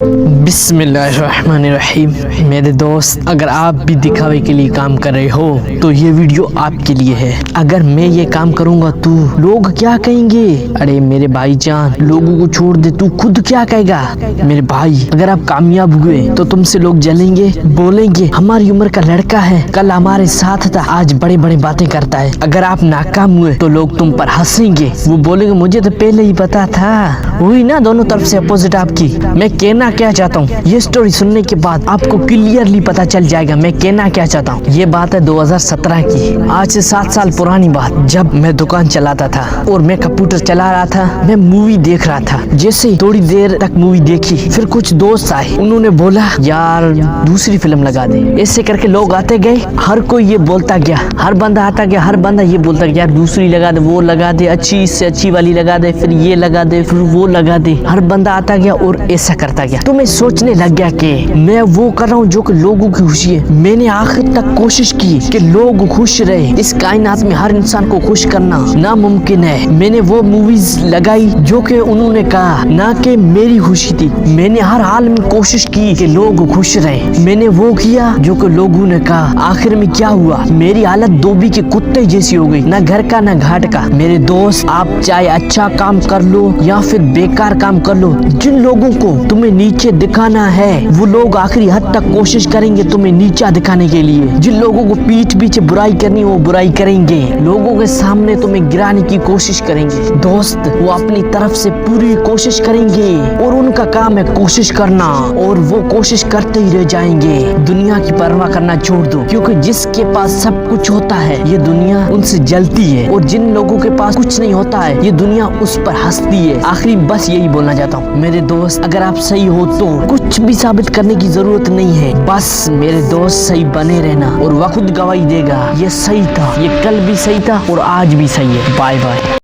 بسم اللہ الرحمن الرحیم۔ میرے دوست، اگر آپ بھی دکھاوے کے لیے کام کر رہے ہو تو یہ ویڈیو آپ کے لیے ہے۔ اگر میں یہ کام کروں گا تو لوگ کیا کہیں گے؟ ارے میرے بھائی جان، لوگوں کو چھوڑ دے، تو خود کیا کہے گا؟ میرے بھائی، اگر آپ کامیاب ہوئے تو تم سے لوگ جلیں گے، بولیں گے ہماری عمر کا لڑکا ہے، کل ہمارے ساتھ تھا، آج بڑے بڑے باتیں کرتا ہے۔ اگر آپ ناکام ہوئے تو لوگ تم پر ہنسیں گے، وہ بولیں گے مجھے تو پہلے ہی پتا تھا۔ ہوئی نا دونوں طرف سے اپوزٹ آپ کی۔ میں کہنا کیا چاہتا ہوں، یہ سٹوری سننے کے بعد آپ کو کلیئرلی پتا چل جائے گا میں کہنا کیا چاہتا ہوں۔ یہ بات ہے 2017 کی، آج سے 7 سال پرانی بات، جب میں دکان چلاتا تھا اور میں کمپیوٹر چلا رہا تھا، میں مووی دیکھ رہا تھا۔ جیسے تھوڑی دیر تک مووی دیکھی، پھر کچھ دوست آئے، انہوں نے بولا یار دوسری فلم لگا دے۔ ایسے کر کے لوگ آتے گئے، ہر کوئی یہ بولتا گیا، ہر بندہ آتا گیا، ہر بندہ یہ بولتا گیا یار دوسری لگا دے، وہ لگا دے، اچھی سے اچھی والی لگا دے، پھر یہ لگا دے، پھر وہ لگا دے۔ ہر بندہ آتا گیا اور ایسا کرتا گیا، تو میں سوچنے لگ گیا کہ میں وہ کر رہا ہوں جو کہ لوگوں کی خوشی ہے۔ میں نے آخر تک کوشش کی کہ لوگ خوش رہے۔ اس کائنات میں ہر انسان کو خوش کرنا ناممکن ہے۔ میں نے وہ موویز لگائی جو کہ انہوں نے کہا، نہ کہ میری خوشی تھی۔ میں نے ہر حال میں کوشش کی کہ لوگ خوش رہے۔ میں نے وہ کیا جو کہ لوگوں نے کہا۔ آخر میں کیا ہوا؟ میری حالت دھوبی کے کتے جیسی ہو گئی، نہ گھر کا نہ گھاٹ کا۔ میرے دوست، آپ چاہے اچھا کام کر لو یا پھر بیکار کام کر لو، جن لوگوں کو تمہیں نیچے دکھانا ہے وہ لوگ آخری حد تک کوشش کریں گے تمہیں نیچا دکھانے کے لیے۔ جن لوگوں کو پیٹھ پیچھے برائی کرنی وہ برائی کریں گے، لوگوں کے سامنے تمہیں گرانے کی کوشش کریں گے۔ دوست، وہ اپنی طرف سے پوری کوشش کریں گے اور ان کا کام ہے کوشش کرنا، اور وہ کوشش کرتے ہی رہ جائیں گے۔ دنیا کی پرواہ کرنا چھوڑ دو، کیونکہ جس کے پاس سب کچھ ہوتا ہے یہ دنیا ان سے جلتی ہے، اور جن لوگوں کے پاس کچھ نہیں ہوتا ہے یہ دنیا اس پر ہنستی ہے۔ آخری بس یہی بولنا چاہتا ہوں میرے دوست، اگر آپ صحیح ہو تو کچھ بھی ثابت کرنے کی ضرورت نہیں ہے، بس میرے دوست صحیح بنے رہنا اور وقت گواہی دے گا۔ یہ صحیح تھا، یہ کل بھی صحیح تھا اور آج بھی صحیح ہے۔ Bye bye.